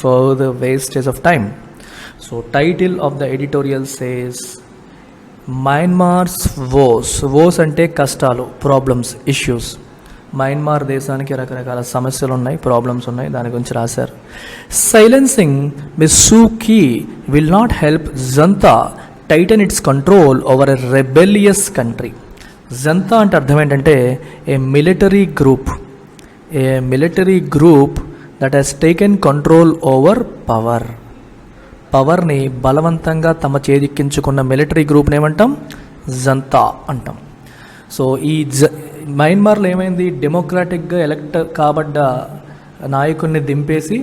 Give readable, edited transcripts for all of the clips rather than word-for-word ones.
further wastage of time. So title of the editorial says Myanmar's woes అంటే కష్టాలు, problems, issues. Myanmar దేశానికి రకరకాల సమస్యలు ఉన్నాయి, ప్రాబ్లమ్స్ ఉన్నాయి, దాని గురించి రాశారు. Silencing Miss Suu Kyi will not help junta tighten its control over a rebellious country. Junta అంటే అర్థం ఏంటంటే a military group that has taken control over పవర్ని బలవంతంగా తమ చేజిక్కించుకున్న మిలిటరీ గ్రూప్ని ఏమంటాం? జంతా అంటాం. సో ఈ మయన్మార్లో ఏమైంది? డెమోక్రాటిక్గా ఎలక్ట్ కాబడ్డ నాయకుడిని దింపేసి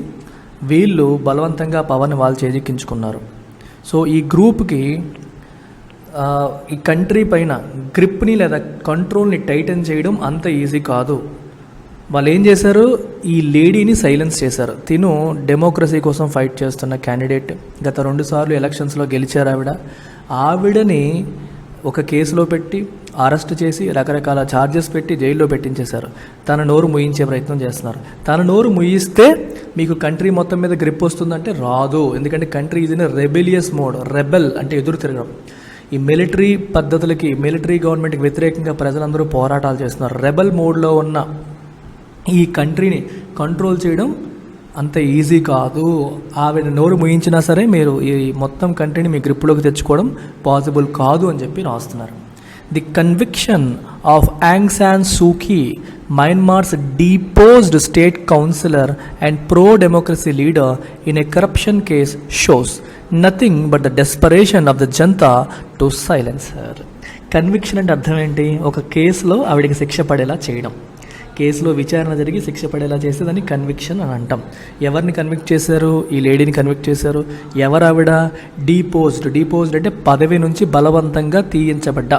వీళ్ళు బలవంతంగా పవర్ని వాళ్ళు చేజిక్కించుకున్నారు. సో ఈ గ్రూప్కి ఈ కంట్రీ పైన గ్రిప్ని లేదా కంట్రోల్ని టైటన్ చేయడం అంత ఈజీ కాదు. వాళ్ళు ఏం చేశారు? ఈ లేడీని సైలెన్స్ చేశారు. తిను డెమోక్రసీ కోసం ఫైట్ చేస్తున్న క్యాండిడేట్, గత 2 సార్లు ఎలక్షన్స్లో గెలిచారు. ఆవిడని ఒక కేసులో పెట్టి అరెస్ట్ చేసి రకరకాల ఛార్జెస్ పెట్టి జైల్లో పెట్టించేశారు. తన నోరు ముయించే ప్రయత్నం చేస్తున్నారు. తన నోరు ముయిస్తే మీకు కంట్రీ మొత్తం మీద గ్రిప్ వస్తుందంటే రాదు. ఎందుకంటే country is in rebellious mode. Rebel అంటే ఎదురు తిరగడం. ఈ మిలిటరీ పద్ధతులకి, మిలిటరీ గవర్నమెంట్కి వ్యతిరేకంగా ప్రజలందరూ పోరాటాలు చేస్తున్నారు. రెబెల్ మోడ్లో ఉన్న ఈ కంట్రీని కంట్రోల్ చేయడం అంత ఈజీ కాదు. ఆవిడ నోరు ముయించినా సరే మీరు ఈ మొత్తం కంట్రీని మీ గ్రిప్లోకి తెచ్చుకోవడం పాసిబుల్ కాదు అని చెప్పి రాస్తున్నారు. The conviction of Aung San Suu Kyi, Myanmar's deposed state councillor and pro-democracy leader in a corruption case shows nothing but the desperation of the Janta to silence her. Conviction అంటే అర్థం ఏంటి? ఒక కేసులో ఆవిడకి శిక్ష పడేలా చేయడం. కేసులో విచారణ జరిగి శిక్ష పడేలా చేస్తే దాన్ని కన్విక్షన్ అని అంటాం. ఎవరిని కన్విక్ట్ చేశారు? ఈ లేడీని కన్విక్ట్ చేశారు. ఎవరు ఆవిడ? డీపోజ్డ్ అంటే పదవి నుంచి బలవంతంగా తీయించబడ్డ.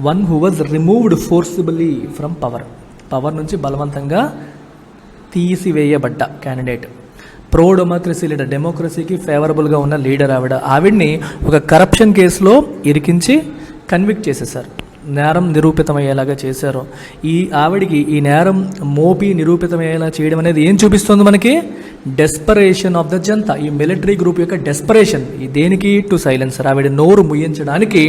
One who was removed forcibly from power నుంచి బలవంతంగా తీసివేయబడ్డ క్యాండిడేట్. ప్రో డెమోక్రసీ లీడర్, డెమోక్రసీకి ఫేవరబుల్గా ఉన్న లీడర్ ఆవిడ్ని ఒక కరప్షన్ కేసులో ఇరికించి కన్విక్ట్ చేసేసారు. నేరం నిరూపితమయ్యేలాగా చేశారు. ఆవిడికి ఈ నేరం మోపి నిరూపితమయ్యేలా చేయడం అనేది ఏం చూపిస్తుంది మనకి? Desperation of the Janata. ఈ మిలిటరీ గ్రూప్ యొక్క డెస్పరేషన్. దేనికి? To silencer. ఆవిడ నోరు ముయ్యించడానికి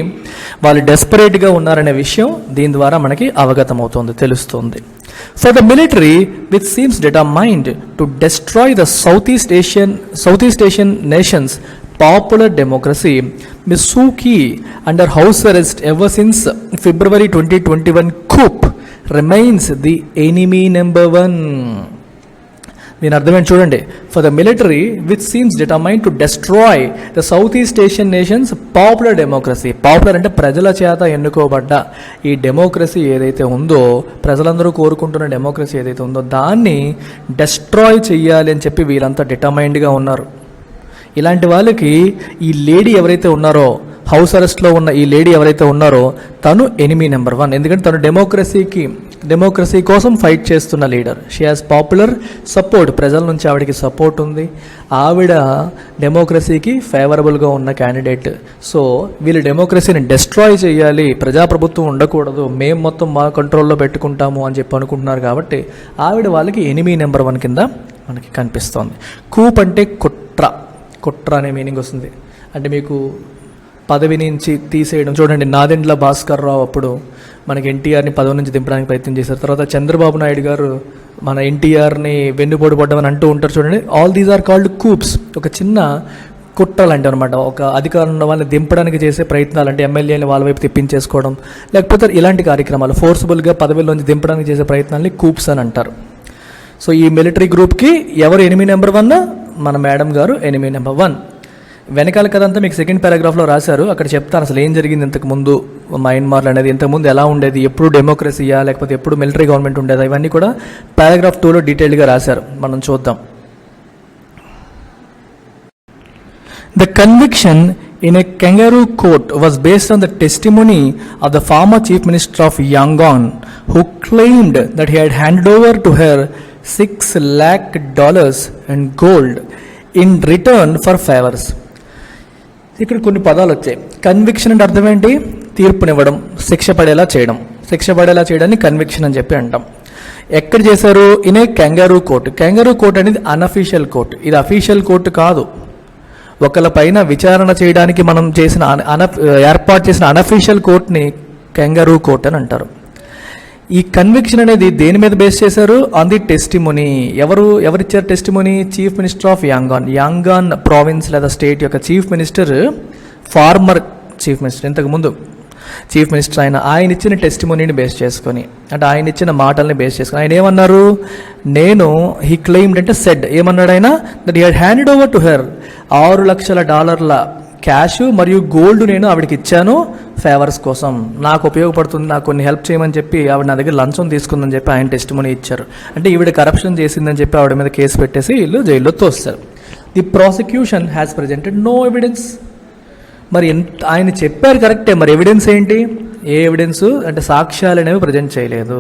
వాళ్ళు డెస్పరేట్గా ఉన్నారనే విషయం దీని ద్వారా మనకి అవగతమవుతుంది, తెలుస్తుంది. For the military, which seems determined to destroy the Southeast Asian nations' popular democracy, Ms. Suu Kyi, under house arrest ever since February 2021 coup, remains the enemy number 1. దీని అర్థమేంటి చూడండి. For the military which seems determined to destroy the south east Asian nations popular democracy. Popular అంటే ప్రజల చేత ఎన్నుకోబడ్డ ఈ democracy ఏదైతే ఉందో, ప్రజలందరూ కోరుకుంటున్న డెమోక్రసీ ఏదైతే ఉందో దాన్ని డెస్ట్రాయ్ చెయ్యాలి అని చెప్పి వీళ్ళంతా డిటర్మైన్డ్గా ఉన్నారు. ఇలాంటి వాళ్ళకి ఈ లేడీ ఎవరైతే ఉన్నారో, హౌస్ అరెస్ట్లో ఉన్న ఈ లేడీ ఎవరైతే ఉన్నారో తను ఎనిమీ నెంబర్ 1. ఎందుకంటే తను డెమోక్రసీ కోసం ఫైట్ చేస్తున్న leader. She has popular support. ప్రజల నుంచి ఆవిడకి సపోర్ట్ ఉంది. ఆవిడ డెమోక్రసీకి ఫేవరబుల్గా ఉన్న క్యాండిడేట్. సో వీళ్ళు డెమోక్రసీని డెస్ట్రాయ్ చేయాలి, ప్రజాప్రభుత్వం ఉండకూడదు, మేము మొత్తం మా కంట్రోల్లో పెట్టుకుంటాము అని చెప్పి అనుకుంటున్నారు. కాబట్టి ఆవిడ వాళ్ళకి ఎనిమీ నెంబర్ 1 కింద మనకి కనిపిస్తోంది. కూప్ అంటే కుట్ర అనే మీనింగ్ వస్తుంది. అంటే మీకు పదవి నుంచి తీసేయడం. చూడండి, నాదెండ్ల భాస్కర్ రావు అప్పుడు మనకి ఎన్టీఆర్ని పదవి నుంచి దింపడానికి ప్రయత్నం చేశారు. తర్వాత చంద్రబాబు నాయుడు గారు మన ఎన్టీఆర్ని వెన్నుపోటు పడ్డమని అంటూ ఉంటారు. చూడండి, ఆల్ దీస్ ఆర్ కాల్డ్ కూప్స్. ఒక చిన్న కుట్రలు అంటే అనమాట. ఒక అధికారం ఉన్న వాళ్ళని దింపడానికి చేసే ప్రయత్నాలు, అంటే ఎమ్మెల్యేని వాళ్ళ వైపు తిప్పించేసుకోవడం, లేకపోతే ఇలాంటి కార్యక్రమాలు ఫోర్స్ఫుల్గా పదవిలోంచి దింపడానికి చేసే ప్రయత్నాలని కూప్స్ అని అంటారు. సో ఈ మిలిటరీ గ్రూప్కి ఎవరు ఎనిమీ నెంబర్ 1? మన మేడం గారు ఎనిమీ నెంబర్ 1. వెనకాల కదంతా మీకు సెకండ్ పారాగ్రాఫ్లో రాశారు. అక్కడ చెప్తాను అసలు ఏం జరిగింది ఇంతకుముందు మయన్మార్లో అనేది. ఇంతకుముందు ఎలా ఉండేది, ఎప్పుడు డెమోక్రసీయా లేకపోతే ఎప్పుడు మిలిటరీ గవర్నమెంట్ ఉండేదా, ఇవన్నీ కూడా పారాగ్రాఫ్ 2లో డీటెయిల్గా రాశారు. మనం చూద్దాం. The conviction in a kangaroo court was based on the testimony of the former chief minister of Yangon, who claimed that he had handed over to her $6 lakh and gold in return for favors. ఇక్కడ కొన్ని పదాలు వచ్చాయి. Conviction అంటే అర్థం ఏంటి? తీర్పునివ్వడం, శిక్ష పడేలా చేయడం. శిక్ష పడేలా చేయడాన్ని కన్విక్షన్ అని చెప్పి అంటాం. ఎక్కడ చేశారు? In a kangaroo court. Kangaroo court అనేది అన్అఫీషియల్ కోర్ట్, ఇది అఫీషియల్ కోర్టు కాదు. ఒకళ్ళ పైన విచారణ చేయడానికి మనం చేసిన ఏర్పాటు చేసిన అన్అఫీషియల్ కోర్ట్ని కంగారూ కోర్ట్ అని అంటారు. ఈ కన్విక్షన్ అనేది దేని మీద బేస్ చేశారు? On the testimony. ఎవరిచ్చారు testimony? Chief minister of Yangon province లేదా స్టేట్ యొక్క chief minister, former chief minister, ఇంతకుముందు చీఫ్ మినిస్టర్ ఆయన ఇచ్చిన టెస్టిమోనీని బేస్ చేసుకొని, అంటే ఆయన ఇచ్చిన మాటల్ని బేస్ చేసుకొని ఆయన ఏమన్నారు? హీ క్లెయిమ్డ్ అంటే సెడ్, ఏమన్నాడు ఆయన? That he had handed over to her $6,00,000 cash మరియు గోల్డ్ నేను ఆవిడకి ఇచ్చాను ఫేవర్స్ కోసం, నాకు ఉపయోగపడుతుంది, నాకు కొన్ని హెల్ప్ చేయమని చెప్పి ఆవిడ నా దగ్గర లంచం తీసుకుందని చెప్పి ఆయన టెస్టిమోనీ ఇచ్చారు. అంటే ఈవిడ కరప్షన్ చేసిందని చెప్పి ఆవిడ మీద కేసు పెట్టేసి వీళ్ళు జైల్లో తోస్తారు. The prosecution has presented no evidence. మరి ఆయన చెప్పారు కరెక్టే, మరి ఎవిడెన్స్ ఏంటి? ఏ ఎవిడెన్స్ అంటే సాక్ష్యాలు అనేవి ప్రజెంట్ చేయలేదు.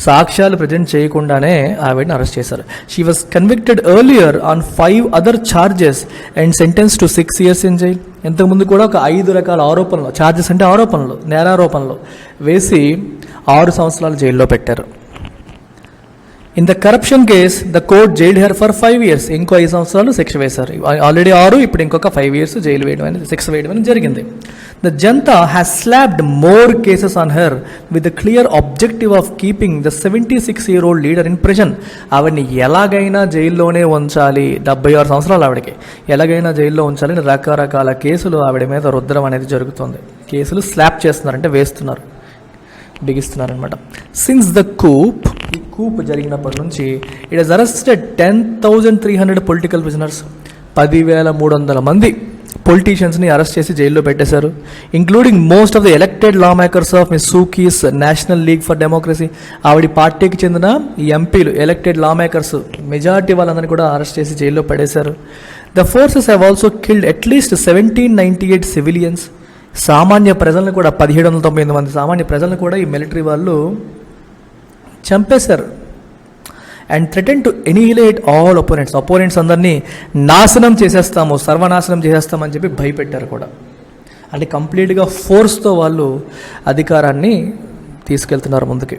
సాక్ష్యాలు ప్రజెంట్ చేయకుండానే ఆవిడని అరెస్ట్ చేశారు. She was convicted earlier on 5 other charges and sentence to 6 years in jail. ఇంతకుముందు కూడా ఒక 5 రకాల ఆరోపణలు, ఛార్జెస్ అంటే ఆరోపణలు, నేరారోపణలు వేసి 6 సంవత్సరాలు జైల్లో పెట్టారు. In the corruption case the court jailed her for 5 years. ఇంకో 5 సంవత్సరాలు శిక్ష వేశారు. ఆల్రెడీ 6, ఇప్పుడు ఇంకొక 5 years జైలు వేయడం అనేది, శిక్ష వేయడం అనేది జరిగింది. The junta has slapped more cases on her with the clear objective of keeping the 76-year-old leader in prison. ఆవిడని ఎలాగైనా జైల్లోనే ఉంచాలి, 76 సంవత్సరాలు ఆవిడకి ఎలాగైనా జైల్లో ఉంచాలని రకరకాల కేసులు ఆవిడ మీద రుద్దడం అనేది జరుగుతుంది. కేసులు స్లాబ్ చేస్తున్నారంటే వేస్తున్నారు, బిగిస్తున్నారనమాట. సిన్స్ ద కూప్, ఈ కూప్ జరిగినప్పటి నుంచి it has arrested 10,300 political prisoners. 10,300 మంది పొలిటీషియన్స్ని అరెస్ట్ చేసి జైల్లో పెట్టేశారు. Including most of the elected lawmakers of Miss Suu Kyi's National League for Democracy. ఆవిడ పార్టీకి చెందిన ఈ ఎంపీలు, ఎలక్టెడ్ లా మేకర్స్ మెజారిటీ వాళ్ళందరినీ కూడా అరెస్ట్ చేసి జైల్లో పడేశారు. The forces have also killed at least 1798 civilians. సామాన్య ప్రజలను కూడా 1798 మంది సామాన్య ప్రజలను కూడా ఈ మిలిటరీ వాళ్ళు చంపేశారు. And threaten to annihilate all opponents అందరినీ నాశనం చేసేస్తాము, సర్వనాశనం చేసేస్తామని చెప్పి భయపెట్టారు కూడా. అంటే కంప్లీట్గా ఫోర్స్తో వాళ్ళు అధికారాన్ని తీసుకెళ్తున్నారు ముందుకి.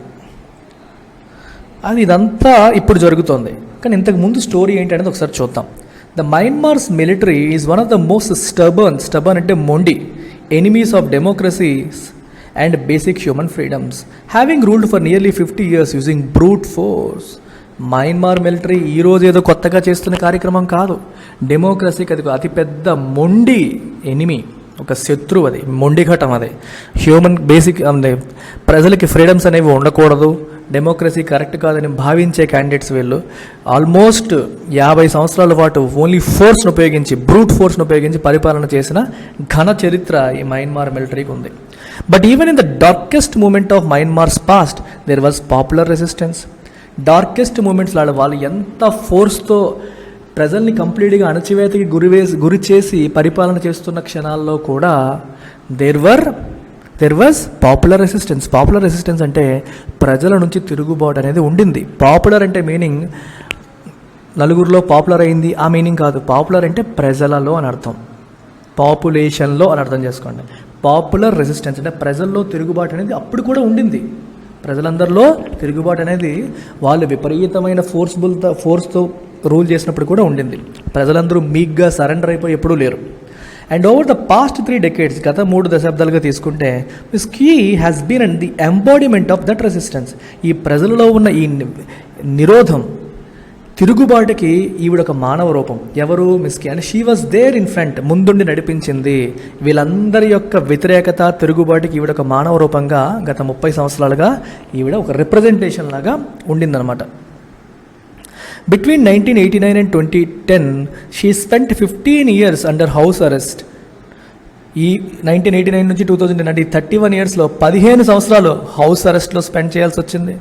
అది ఇదంతా ఇప్పుడు జరుగుతోంది. కానీ ఇంతకు ముందు స్టోరీ ఏంటనేది ఒకసారి చూద్దాం. The Myanmar's military is one of the most stubborn అంటే మొండి enemies of democracies and basic human freedoms, having ruled for nearly 50 years using brute force. Myanmar military ఈరోజు ఏదో కొత్తగా చేస్తున్న కార్యక్రమం కాదు. డెమోక్రసీకి అది అతిపెద్ద మొండి ఎనిమి, ఒక శత్రువు, అది మొండి ఘటం. అది హ్యూమన్ బేసిక్ ప్రజలకి ఫ్రీడమ్స్ అనేవి ఉండకూడదు, డెమోక్రసీ కరెక్ట్ కాదని భావించే క్యాండిడేట్స్ వీళ్ళు. ఆల్మోస్ట్ 50 సంవత్సరాల పాటు ఓన్లీ ఫోర్స్ను ఉపయోగించి, బ్రూట్ ఫోర్స్ను ఉపయోగించి పరిపాలన చేసిన ఘన చరిత్ర ఈ మయన్మార్ మిలిటరీకి ఉంది. But even in the darkest moment of Myanmar's past there was popular resistance. Darkest మూమెంట్స్లో వాళ్ళు ఎంత ఫోర్స్తో ప్రజల్ని కంప్లీట్గా అణచివేతకి గురి చేసి పరిపాలన చేస్తున్న క్షణాల్లో కూడా there was popular resistance. Popular resistance అంటే ప్రజల నుంచి తిరుగుబాటు అనేది ఉండింది. పాపులర్ అంటే మీనింగ్ నలుగురిలో పాపులర్ అయింది ఆ మీనింగ్ కాదు. పాపులర్ అంటే ప్రజలలో అని అర్థం, పాపులేషన్లో అని అర్థం చేసుకోండి. పాపులర్ రెసిస్టెన్స్ అంటే ప్రజల్లో తిరుగుబాటు అనేది అప్పుడు కూడా ఉండింది. ప్రజలందరిలో తిరుగుబాటు అనేది వాళ్ళు విపరీతమైన ఫోర్స్తో రూల్ చేసినప్పుడు కూడా ఉండింది. ప్రజలందరూ మీగ్గా సరెండర్ అయిపోయి ఎప్పుడూ లేరు. And over the past 3 decades, గత 3 దశాబ్దాలుగా తీసుకుంటే, miss Kyi has been and the embodiment of that resistance. ఈ ప్రజలలో ఉన్న ఈ నిరోధం, తిరుగుబాటుకి ఈవిడ ఒక మానవ రూపం. ఎవరు? Miss Kyi. And she was there in front, ముందుండి నడిపించింది. వీళ్ళందరి యొక్క వ్యతిరేకత, తిరుగుబాటుకి ఈవిడ ఒక మానవ రూపంగా గత 30 సంవత్సరాలుగా ఈవిడ ఒక రిప్రజెంటేషన్ లాగా ఉండిందనమాట. Between 1989 and 2010, she spent 15 years under house arrest. ఈ 1989 నుంచి 2010 అంటే 31 yearsలో 15 సంవత్సరాలు హౌస్ అరెస్ట్లో స్పెండ్ చేయాల్సి వచ్చింది.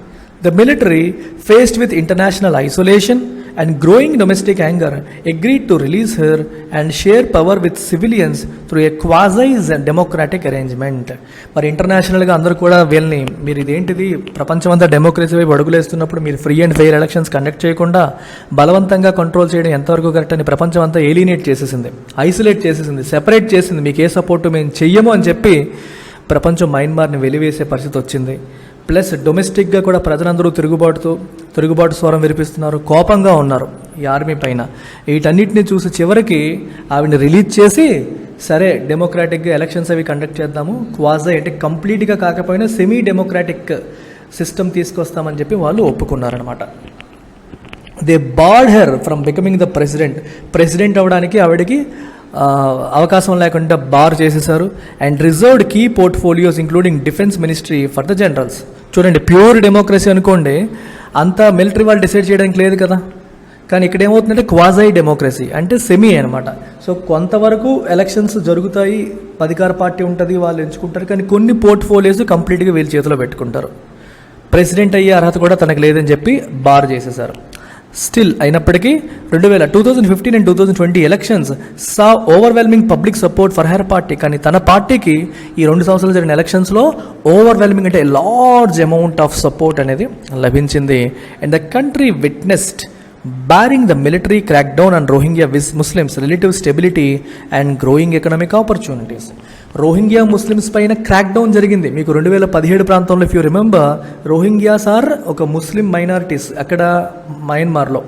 The military, faced with international isolation and growing domestic anger, agreed to release her and share power with civilians through a quasi-democratic arrangement. మరి ఇంటర్నేషనల్గా అందరూ కూడా వీళ్ళని, మీరు ఇదేంటిది ప్రపంచం అంతా డెమోక్రసీ వైపు అడుగులేస్తున్నప్పుడు మీరు free and fair elections conduct చేయకుండా బలవంతంగా కంట్రోల్ చేయడం ఎంతవరకు కరెక్ట్ అని ప్రపంచం అంతా ఏలినేట్ చేసేసింది, ఐసోలేట్ చేసేసింది, సెపరేట్ చేసింది. మీకు ఏ సపోర్టు మేము చెయ్యము అని చెప్పి ప్రపంచం మయన్మార్ని వెలివేసే పరిస్థితి వచ్చింది. ప్లస్ డొమెస్టిక్గా కూడా ప్రజలందరూ తిరుగుబాటు స్వరం వినిపిస్తున్నారు, కోపంగా ఉన్నారు ఈ ఆర్మీ పైన. వీటన్నిటిని చూసి చివరికి ఆవిడని రిలీజ్ చేసి సరే డెమోక్రాటిక్గా ఎలక్షన్స్ అవి కండక్ట్ చేద్దాము, క్వాజా అంటే కంప్లీట్గా కాకపోయినా సెమీ డెమోక్రాటిక్ సిస్టమ్ తీసుకొస్తామని చెప్పి వాళ్ళు ఒప్పుకున్నారనమాట. They barred her from becoming the president అవ్వడానికి ఆవిడకి అవకాశం లేకుండా బార్ చేసేసారు. And reserved key portfolios including defence ministry for the generals. చూడండి, ప్యూర్ డెమోక్రసీ అనుకోండి, అంతా మిలిటరీ వాళ్ళు డిసైడ్ చేయడానికి లేదు కదా. కానీ ఇక్కడ ఏమవుతుందంటే క్వాజై డెమోక్రసీ అంటే సెమీ అనమాట. సో కొంతవరకు ఎలక్షన్స్ జరుగుతాయి, అధికార పార్టీ ఉంటుంది, వాళ్ళు ఎంచుకుంటారు, కానీ కొన్ని పోర్ట్ఫోలియోస్ కంప్లీట్గా వీళ్ళ చేతిలో పెట్టుకుంటారు. ప్రెసిడెంట్ అయ్యే అర్హత కూడా తనకు లేదని చెప్పి బార్ చేసేసారు. స్టిల్ అయినప్పటికీ 2015 and 2020 elections saw overwhelming public support for her party. కానీ తన పార్టీకి ఈ 2 సంవత్సరాలు జరిగిన ఎలక్షన్స్లో ఓవర్వెల్మింగ్ అంటే లార్జ్ అమౌంట్ ఆఫ్ సపోర్ట్ అనేది లభించింది. And the country witnessed barring the military crackdown on Rohingya Muslims, relative stability and growing economic opportunities. Rohingya Muslims పైన క్రాక్ డౌన్ జరిగింది. మీకు 2017 ప్రాంతంలో if you remember, Rohingyas are ఒక Muslim minorities అక్కడ మయన్మార్లో,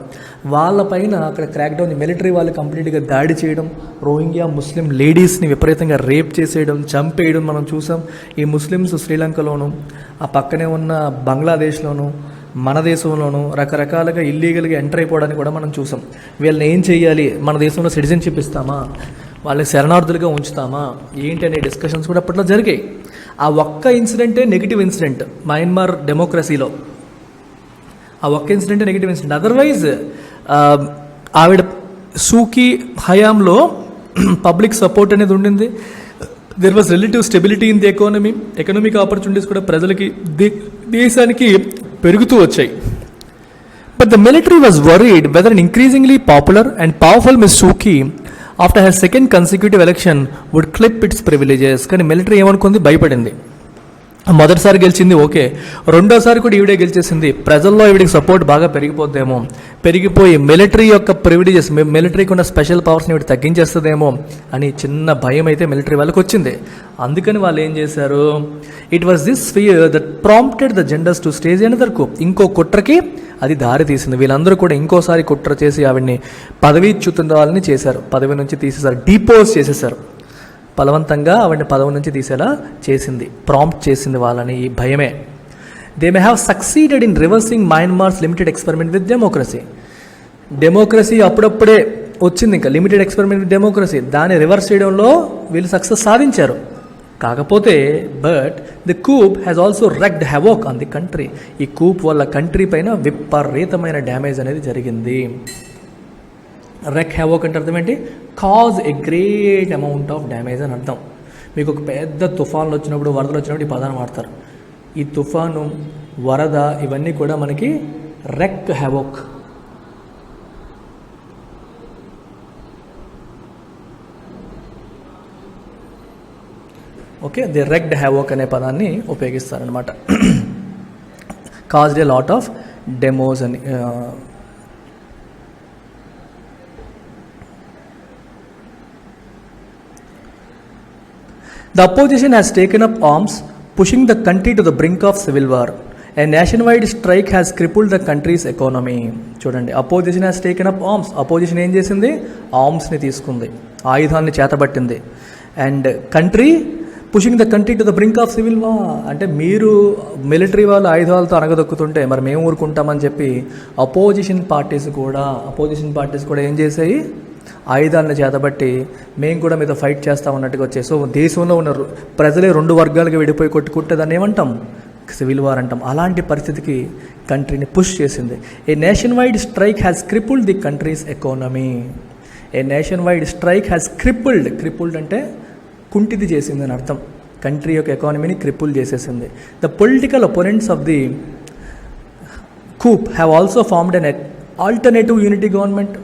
వాళ్ళపైన అక్కడ క్రాక్ డౌన్, మిలిటరీ వాళ్ళు కంప్లీట్గా దాడి చేయడం, రోహింగ్యా ముస్లిం లేడీస్ని విపరీతంగా రేప్ చేసేయడం, చంపేయడం మనం చూసాం. ఈ ముస్లిమ్స్ శ్రీలంకలోను, ఆ పక్కనే ఉన్న బంగ్లాదేశ్లోను, మన దేశంలోనూ రకరకాలుగా ఇల్లీగల్గా ఎంటర్ అయిపోవడానికి కూడా మనం చూసాం. వీళ్ళని ఏం చేయాలి, మన దేశంలో సిటిజన్షిప్ ఇస్తామా, వాళ్ళని శరణార్థులుగా ఉంచుతామా ఏంటి అనే డిస్కషన్స్ కూడా అప్పట్లో జరిగాయి. ఆ ఒక్క ఇన్సిడెంటే నెగిటివ్ ఇన్సిడెంట్ మయన్మార్ డెమోక్రసీలో, ఆ ఒక్క ఇన్సిడెంటే నెగిటివ్ ఇన్సిడెంట్. అదర్వైజ్ ఆవిడ సూకీ హయాంలో పబ్లిక్ సపోర్ట్ అనేది ఉండింది. There was relative stability in the economic opportunities కూడా ప్రజలకి దేశానికి పెరుగుతూ వచ్చాయి. But the military was worried whether an increasingly popular and powerful Miss Suu Kyi after her second consecutive election would clip its privileges. కానీ military ఏమనుకుంది, భయపడింది. మొదటిసారి గెలిచింది ఓకే, రెండోసారి కూడా ఈవిడే గెలిచేసింది, ప్రజల్లో ఈవిడికి సపోర్ట్ బాగా పెరిగిపోద్దేమో, పెరిగిపోయి మిలిటరీ యొక్క ప్రివిలేజెస్, మిలిటరీకి ఉన్న స్పెషల్ పవర్స్ని ఈవిడ తగ్గించేస్తుందేమో అని చిన్న భయం అయితే మిలిటరీ వాళ్ళకి వచ్చింది. అందుకని వాళ్ళు ఏం చేశారు, it was this fear that prompted the genders to stage another coup. ఇంకో కుట్రకి అది దారి తీసింది. వీళ్ళందరూ కూడా ఇంకోసారి కుట్ర చేసి ఆవిడ్ని పదవీచ్యుతురాలని చేశారు, పదవి నుంచి తీసేశారు, డీపోజ్ చేసేశారు, బలవంతంగా ఆవిడని పదవి నుంచి తీసేలా చేసింది, ప్రాంప్ట్ చేసింది వాళ్ళని ఈ భయమే. They may have succeeded in reversing Myanmar's limited experiment with democracy అప్పుడప్పుడే వచ్చింది, ఇంకా లిమిటెడ్ ఎక్స్పెరిమెంట్ విత్ డెమోక్రసీ, దాన్ని రివర్స్ చేయడంలో వీళ్ళు సక్సెస్ సాధించారు. కాకపోతే but the coup has also wrecked havoc on the country. ఈ కూప్ వల్ల కంట్రీ పైన విపరీతమైన డ్యామేజ్ అనేది జరిగింది. రెక్ హెవోక్ అంటే అర్థం ఏంటి, cause a great amount of damage అని అర్థం. మీకు ఒక పెద్ద తుఫాన్లు వచ్చినప్పుడు, వరదలు వచ్చినప్పుడు ఈ పదాన్ని వాడతారు. ఈ తుఫాను, వరద ఇవన్నీ కూడా మనకి రెక్ హెవోక్. ఓకే, ది రెక్డ్ హెవోక్ అనే పదాన్ని ఉపయోగిస్తారనమాట. Caused a lot of demos అని. The opposition has taken up arms, pushing the country to the brink of civil war. A nationwide strike has crippled the country's economy. చూడండి, opposition has taken up arms. Opposition ఏం చేసింది, ఆర్మ్స్ని తీసుకుంది, ఆయుధాన్ని చేతబట్టింది. And country pushing the country to the brink of civil war. అంటే మీరు military వాళ్ళు ఆయుధాలతో అనగదొక్కుతుంటే మరి మేము ఊరుకుంటామని చెప్పి అపోజిషన్ పార్టీస్ కూడా ఏం చేశాయి, ఆయుధాలను చేతబట్టి మేము కూడా మీతో ఫైట్ చేస్తాం అన్నట్టుగా వచ్చాయి. సో దేశంలో ఉన్న ప్రజలే 2 వర్గాలుగా విడిపోయి కొట్టుకుంటే దాన్ని ఏమంటాం, సివిల్ వార్ అంటాం. అలాంటి పరిస్థితికి కంట్రీని పుష్ చేసింది. A nationwide strike has crippled the country's economy. A nationwide strike has crippled అంటే కుంటిది చేసింది అని అర్థం. కంట్రీ యొక్క ఎకానమీని క్రిపుల్ చేసేసింది. The political opponents of the coup have also formed an alternative unity government.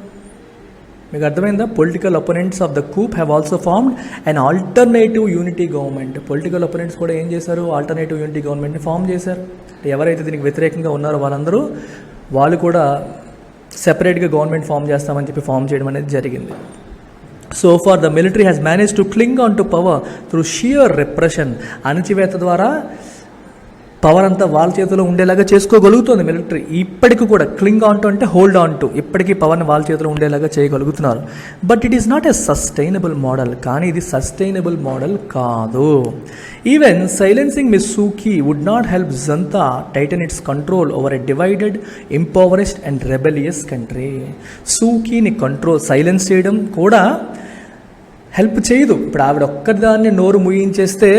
మీకు అర్థమైందా, political opponents of the coup have also formed and alternative unity government. Political opponents కూడా ఏం చేశారు, ఆల్టర్నేటివ్ యూనిటీ గవర్నమెంట్ని form చేశారు. ఎవరైతే దీనికి వ్యతిరేకంగా ఉన్నారో వాళ్ళు కూడా సెపరేట్గా గవర్నమెంట్ ఫామ్ చేస్తామని చెప్పి ఫామ్ చేయడం అనేది జరిగింది. So far the military has manage to cling on to power through sheer repression. అణచివేత ద్వారా పవర్ అంతా వాళ్ళ చేతిలో ఉండేలాగా చేసుకోగలుగుతుంది మిలిటరీ. ఇప్పటికి కూడా క్లింగ్ ఆన్ టు అంటే హోల్డ్ ఆన్ టు, ఇప్పటికీ పవర్ని వాళ్ళ చేతిలో ఉండేలాగా చేయగలుగుతున్నారు. But it is not a sustainable model. కానీ ఇది సస్టైనబుల్ మోడల్ కాదు. Even silencing Miss Suu Kyi would not help junta tighten its control over a divided, impoverished and rebellious country. సూకీని సైలెన్స్ చేయడం కూడా హెల్ప్ చేయదు. ఇప్పుడు ఆవిడ ఒక్కదాన్ని నోరు ముయించేస్తే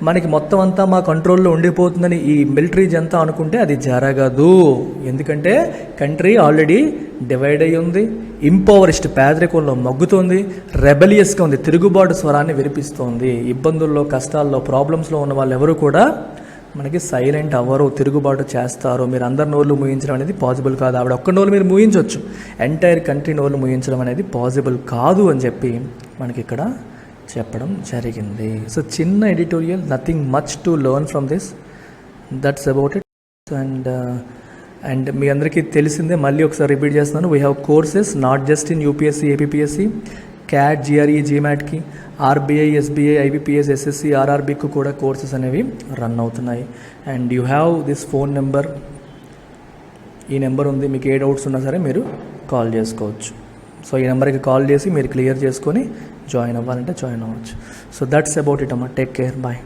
మనకి మొత్తం అంతా మా కంట్రోల్లో ఉండిపోతుందని ఈ మిలిటరీ జంతా అనుకుంటే అది జరగదు. ఎందుకంటే కంట్రీ ఆల్రెడీ డివైడ్ అయ్యి ఉంది, ఇంపవర్స్డ్ పేదరికంలో మగ్గుతోంది, రెబెలియస్గా ఉంది, తిరుగుబాటు స్వరాన్ని వినిపిస్తోంది. ఇబ్బందుల్లో, కష్టాల్లో, ప్రాబ్లమ్స్లో ఉన్న వాళ్ళు ఎవరు కూడా మనకి సైలెంట్ అవ్వరు, తిరుగుబాటు చేస్తారు. మీరు అందరి నోళ్ళు ముయించడం అనేది పాసిబుల్ కాదు. ఆవిడ ఒక్క నోళ్ళు మీరు ముయించవచ్చు, ఎంటైర్ కంట్రీ నోళ్ళు ముయించడం అనేది పాసిబుల్ కాదు అని చెప్పి మనకి ఇక్కడ చెప్పడం జరిగింది. సో చిన్న editorial, nothing much to learn from this, that's about it. And మీ అందరికీ తెలిసిందే, మళ్ళీ ఒకసారి రిపీట్ చేస్తున్నాను. We have courses not just in UPSC, APPSC, CAT, GRE, జీమాట్కి, ఆర్బీఐ, ఎస్బీఐ, ఐబీపీఎస్, ఎస్ఎస్సి, ఆర్ఆర్బీకి కూడా కోర్సెస్ అనేవి రన్ అవుతున్నాయి. And you have this phone number, ఈ నెంబర్ ఉంది. మీకు ఏ డౌట్స్ ఉన్నా సరే మీరు కాల్ చేసుకోవచ్చు. సో ఈ నెంబర్కి కాల్ చేసి మీరు క్లియర్ చేసుకొని జాయిన్ అవ్వాలంటే జాయిన్ అవ్వచ్చు. సో దట్స్ అబౌట్ ఇట్ అమ్మా. Take care, bye.